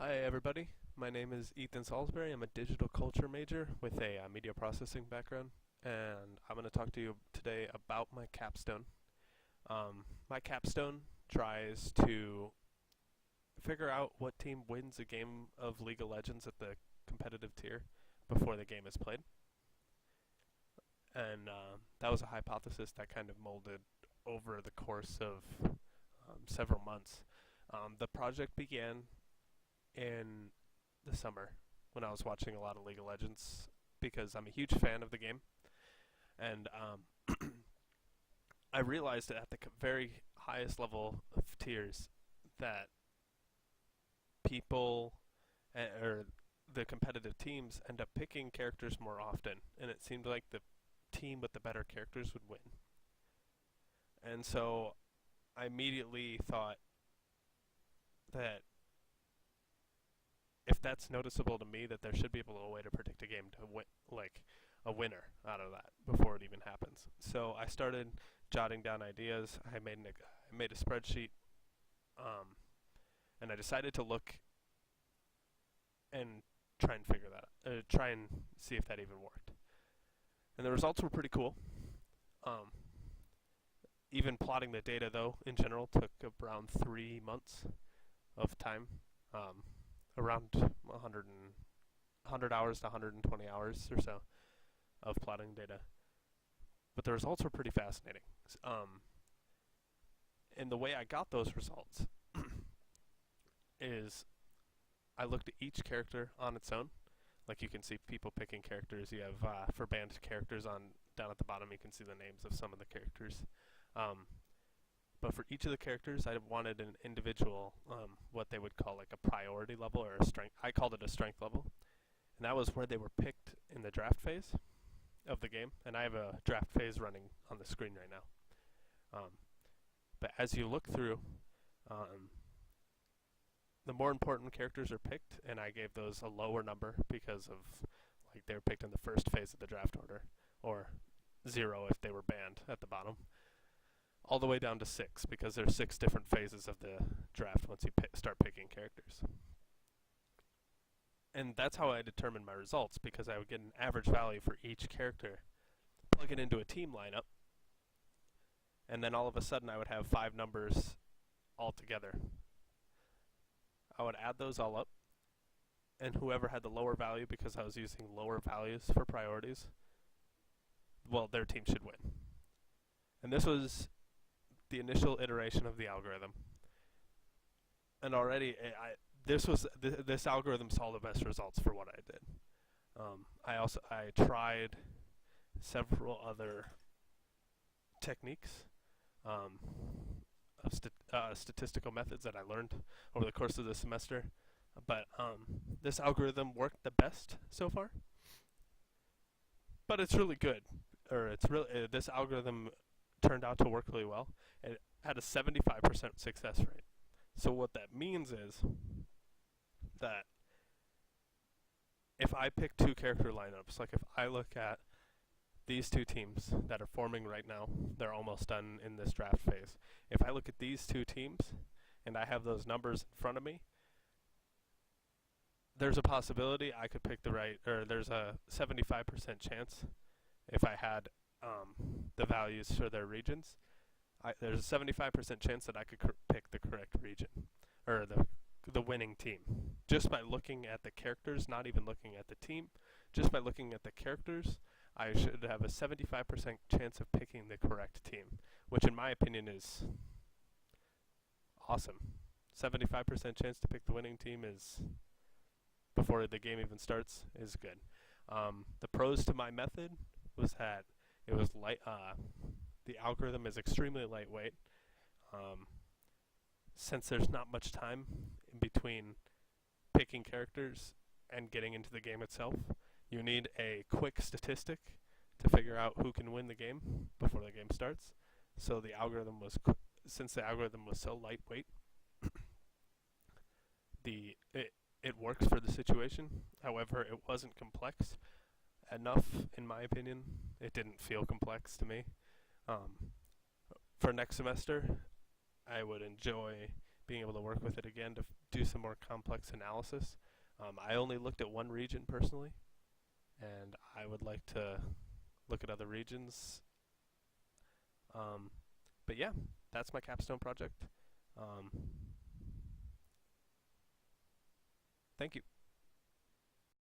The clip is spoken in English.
Hi everybody, my name is Ethan Salisbury. I'm a digital culture major with a media processing background, and I'm going to talk to you today about my capstone. My capstone tries to figure out what team wins a game of League of Legends at the competitive tier before the game is played, and that was a hypothesis that kind of molded over the course of several months. The project began in the summer when I was watching a lot of League of Legends because I'm a huge fan of the game, and I realized at the very highest level of tiers that people or the competitive teams end up picking characters more often, and it seemed like the team with the better characters would win. And so I immediately thought that if that's noticeable to me, that there should be a little way to predict a game to win, like a winner out of that before it even happens. So I started jotting down ideas. I made a spreadsheet, um, and I decided to look and try and figure that, try and see if that even worked. And the results were pretty cool. Um, Even plotting the data, though, in general, took around 3 months of time. Around 100 hours to 120 hours or so of plotting data. But the results were pretty fascinating. Um, and the way I got those results is I looked at each character on its own. Like you can see people picking characters. You have for banned characters on down at the bottom. You can see the names of some of the characters. Um, but for each of the characters, I wanted an individual, what they would call like a priority level or a strength. I called it a strength level, and that was where they were picked in the draft phase of the game. And I have a draft phase running on the screen right now. But as you look through, um, the more important characters are picked, and I gave those a lower number because of like they were picked in the first phase of the draft order, or 0 if they were banned at the bottom, all the way down to 6 because there's 6 different phases of the draft once you start picking characters. And that's how I determined my results, because I would get an average value for each character, plug it into a team lineup, and then all of a sudden I would have 5 numbers all together. I would add those all up, and whoever had the lower value, because I was using lower values for priorities, well, their team should win. And this was the initial iteration of the algorithm. And already, this algorithm saw the best results for what I did. I tried several other techniques, of statistical methods that I learned over the course of the semester, but this algorithm worked the best so far. But it's really good, or this algorithm turned out to work really well. It had a 75% success rate. So what that means is that if I pick 2 character lineups, like if I look at these 2 teams that are forming right now, they're almost done in this draft phase. If I look at these 2 teams and I have those numbers in front of me, there's a possibility I could pick the right, or there's a 75% chance if I had the values for their regions. There's a 75% chance that I could pick the correct region, or the winning team, just by looking at the characters, not even looking at the team. Just by looking at the characters, I should have a 75% chance of picking the correct team, which in my opinion is awesome. 75% chance to pick the winning team is, before the game even starts, is good. The pros to my method was that it was the algorithm is extremely lightweight. Since there's not much time in between picking characters and getting into the game itself, you need a quick statistic to figure out who can win the game before the game starts. So since the algorithm was so lightweight, it works for the situation. However, it wasn't complex enough, in my opinion. It didn't feel complex to me. For next semester, I would enjoy being able to work with it again to do some more complex analysis. I only looked at one region personally, and I would like to look at other regions. Um, but yeah, that's my capstone project. Um, Thank you.